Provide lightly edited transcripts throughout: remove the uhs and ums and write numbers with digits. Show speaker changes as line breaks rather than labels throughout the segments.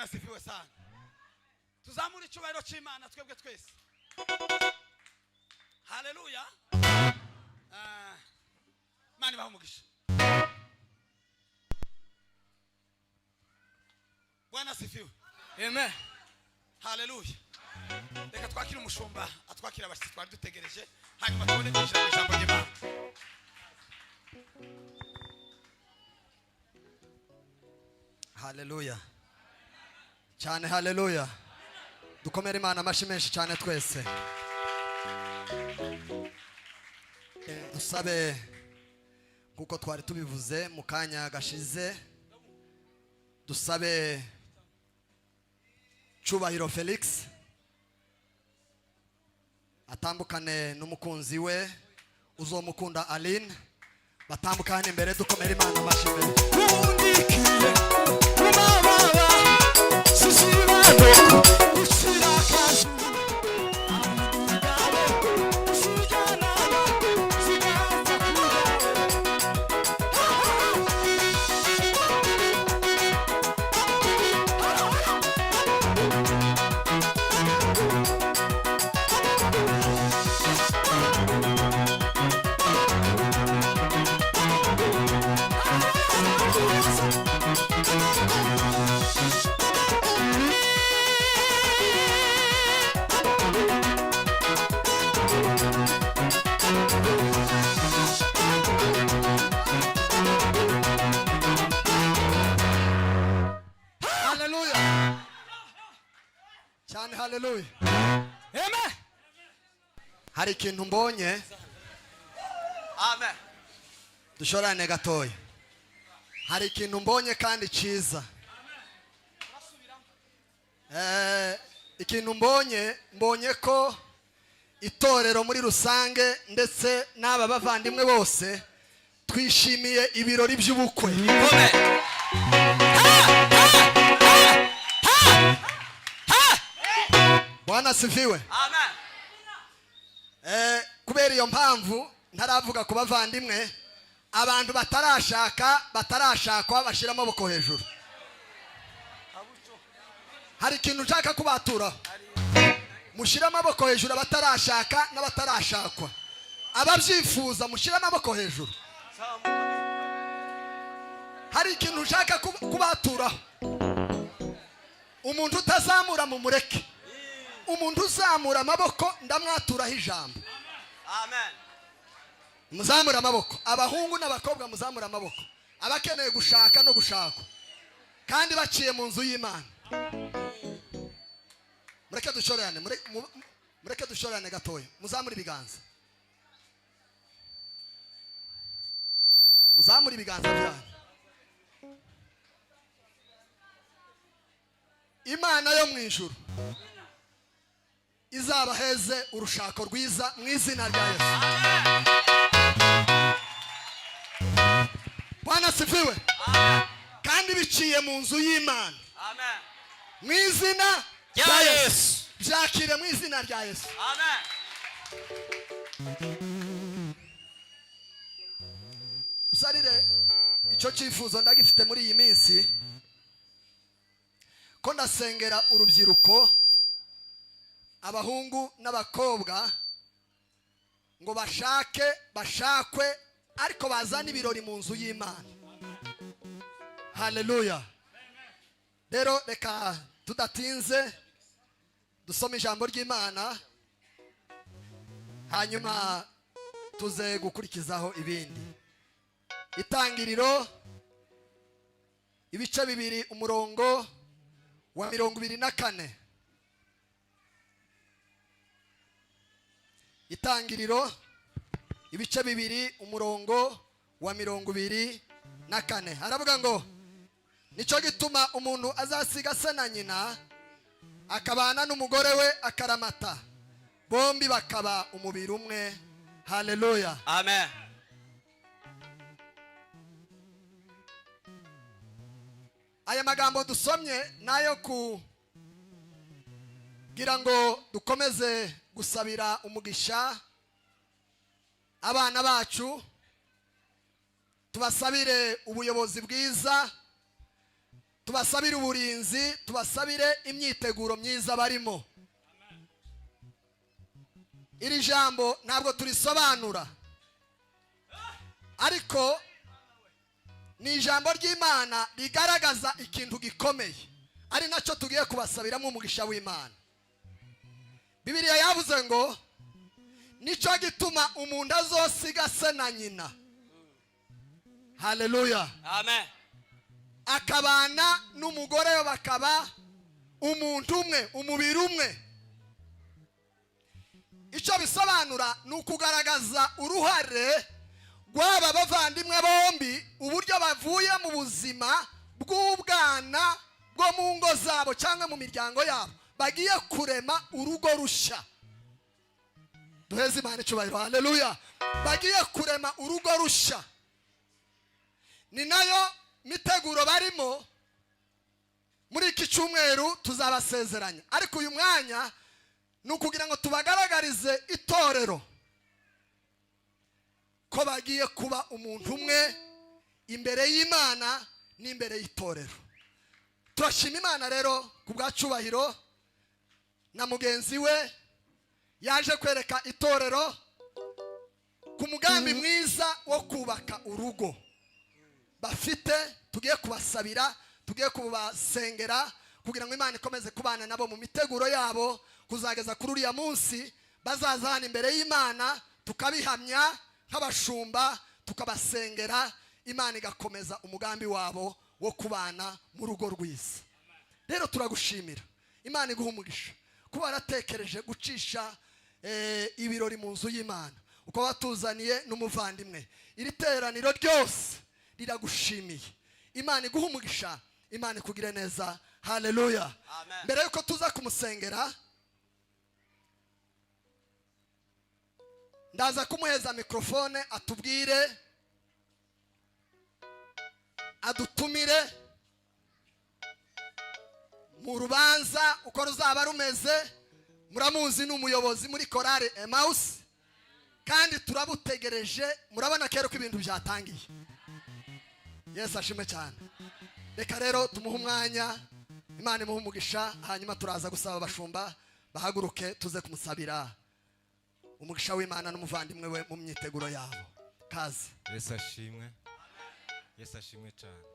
Bwana sifiwe sana. Tuzamura icyubahiro cy'Imana twebwe twese. Haleluya. Mani bahumugisha. Bwana sifiwe.
Amen.
Haleluya. Reka twakira umushumba atwakira abashyitsi twari dutegereje hanyuma tubone kwinjira mu ijambo ry'Imana.
Haleluya. Cyane haleluya. Dukomere Imana amashi menshi cyane twese. Dusabe kuko twari tubivuze mu kanya gashize. Dusabe Cyubahiro Felix atambukane n'umukunzi we uzomukunda Aline batambukane imbere dukomere Imana amashi menshi. Undikiye umababa sisibano usirakaje Hallelujah. Amen. Hari ikintu mbonye.
Amen.
Dushorane gatoya. Hari ikintu mbonye kandi ciza. Ikintu mbonye ko itorero muri rusange ndetse n'aba bavandimwe bose twishimiye ibirori by'ubukwe.
Amen.
Bwana sifiwe.
Amen.
Kubera iyo mpamvu ntaravuga ku bavandimwe abantu batarashakwa bashira amaboko hejuru. Hari ikintu nshaka kubatura. Mushira amaboko hejuru abatarashaka n'abatarashakwa. Ababyifuza mushira amaboko hejuru. Hari ikintu nshaka kubatura. Umuntu utazamura mu mureke. Umuntu uzamura amaboko ndamwaturaho ijambo.
Amen.
Muzamura amaboko. Abahungu n'abakobwa muzamura amaboko. Abakeneye gushaka no gushakwa. Kandi baciye mu nzu y'Imana. Mureke dushorane gatoya. Muzamura ibiganza. Muzamura ibiganza byanyu. Imana yo mu ijuru izabaheze urushako rwiza mu izina rya Yesu. Bwana sifiwe. Kandi biciye mu nzu y'Imana.
Amen.
Mu izina rya Yesu. Byakire mu izina rya Yesu.
Amen.
Usarire icyo cyifuzo ndagifite muri iyi minsi ko ndasengera urubyiruko abahungu n'abakobwa ngo bashakwe ariko bazana ibirori mu nzu y'Imana. Haleluya. Rero reka tudatinze dusome ijambo ry'Imana hanyuma tuze gukurikizaho ibindi. Itangiriro ibice 2 umurongo wa 24. Itangiriro ibice 2 umurongo wa 24. Haravuga ngo nico gituma umuntu azasiga se na nyina akabana n'umugore we akaramata bombi bakaba umubiri umwe. Haleluya.
Amen.
Aya magambo dusomye nayo kugira ngo dukomeze gusabira umugisha abana bacu, tubasabire ubuyobozi bwiza tubasabire uburinzi, tubasabire imyiteguro myiza barimo. Iri jambo ntabwo turisobanura, ariko ni ijambo ry'Imana rigaragaza ikintu gikomeye, ari nacyo tugiye kubasabiramo umugisha w'Imana. Bibiliya yavuze ngo nicyo gituma umuntu azosiga se na nyina, haleluya,
Amen.
akabana n'umugore we bakaba umuntu umwe, umubiri umwe. Icyo bisobanura ni ukugaragaza uruhare rw'aba bavandimwe bombi, uburyo bavuye mu buzima bw'ubwana bwo mu ngo zabo cyangwa mu miryango yabo, bagiye kurema urugo rushya. Duheze Imana icyubahiro, haleluya. Bagiye kurema urugo rushya, ni nayo miteguro barimo. Muri iki cyumweru tuzabasezeranya, ariko uyu mwanya ni ukugira ngo tubagaragarize itorero ko bagiye kuba umuntu umwe imbere y'Imana n'imbere y'itorero. Turashima Imana rero ku bwacubahiro na mugenzi we yaje kwereka itorero ku mugambi mwiza wo kubaka urugo bafite. Tugiye kubasabira, tugiye kubasengera kugira ngo Imana ikomeze kubana nabo mu miteguro yabo, kuzageza kuri uriya munsi bazazana imbere y'Imana, tukabihamya nk'abashumba, tukabasengera, Imana igakomeza umugambi wabo wo kubana mu rugo rwiza. Rero turagushimira, Imana iguha umugisha kuba waratekereje gucisha ibirori mu nzu y'Imana, uko watuzaniye n'umuvandimwe. Iri teraniro ryose riragushimiye, Imana iguha umugisha, Imana ikugire neza, haleluya. Mbere yuko tuza kumusengera, ndaza kumuheza mikrofone atubwire, adutumire mu rubanza uko ruzaba rumeze. Muramuzi n'umuyobozi muri korale Emmaus, kandi turabutegereje. Murabona kero ko ibintu byatangiye. Yesu ashimwe cyane. Reka rero tumuhe umwanya, Imana imuhe umugisha, hanyuma turaza gusaba abashumba bahaguruke tuze kumusabira umugisha w'Imana n'umuvandimwe we mu myiteguro yabo. Kaze.
Yesu ashimwe. Yesu ashimwe cyane.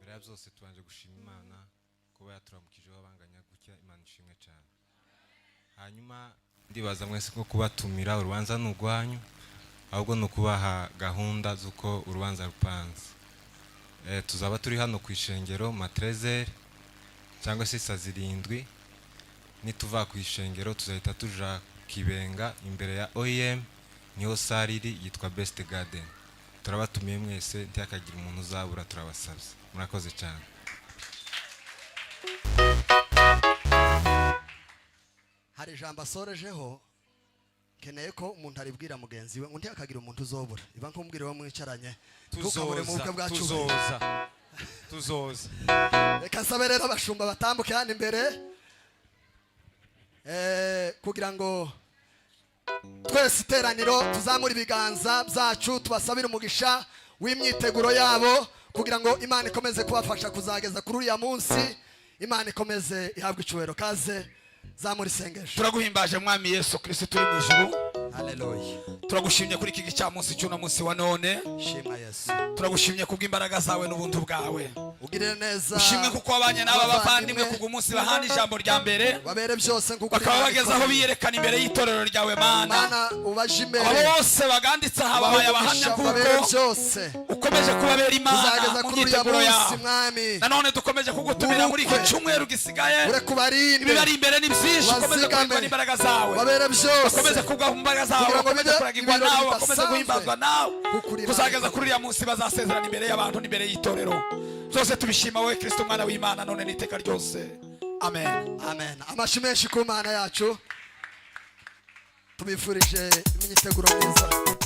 Mbere ya byose tubanje gushima Imana kuba yaturamukijeho abanganya gutya. Imana ishimwe cyane. Hanyuma ndibaza mwese ko kubatumira urubanza n'ugwanyu, ahubwo no kubaha gahunda z'uko urubanza rupanze. Tuzaba turi hano ku ishengero Matrezere cyangwa se saa 7. Nituva ku ishengero tuzahita tuja Kibenga imbere ya OEM, niho sariri yitwa Best Garden. Turabatumiye mwese, ntiyakagira umuntu uzabura, turabasabye. Murakoze cyane.
Hari ijambo asorejeho, keneye ko umuntu aribwira mugenzi we ngo ntiyakagira umuntu uzobura. Iba nkumbwire wo mwicaranye, tukabure mu bukwe bwacu.
Tuzoza.
Reka sabe rero abashumba batambuke hano imbere, kugira ngo twese iteraniro tuzamura ibiganza byacu, tubasabire umugisha w'imyiteguro yabo, kugira ngo Imana ikomeze kubafasha kuzageza kuri uriya munsi. Imana ikomeze ihabwe icyubahiro. Kaze zamura isengesho.
Turaguhimbaje Mwami Yesu Kristo turi mu ijuru.
Haleluya.
Turagushimye kuri iki gicamunsi cy'uno munsi wa none.
Shima Yesu.
Turagushimye kubw'imbaraga zawe n'ubuntu bwawe.
Ugirire neza.
Ushimwe kuko wabanye n'aba bavandimwe kubw'umunsi bahana ijambo rya mbere.
Babere byose nkuko
bakaba bageze aho biyerekana imbere y'itorero ryawe Mana.
Mana ubaje imbere.
Abo bose baganditse aha babaye abahamya kuko ukomeje kubabera Imana mu myiteguro yawe. Nanone dukomeje kugutumira muri iki cyumweru gisigaye. Ibibari imbere ni byinshi, ukomeze kurindwa n'imbaraga zawe.
Babere byose.
Ukomeze kugwa mu mbaraga zawe, ukomeze kuragirwa nawe, ukomeze guhimbazwa nawe. Kuzageza kuri uriya munsi bazasezerana imbere y'abantu n'imbere y'itorero. Byose tubishima wowe Kristo Mwana w'Imana none n'iteka ryose. Amen.
Amen. Amashi menshi ku Mana yacu. Tubifurije imyiteguro myiza.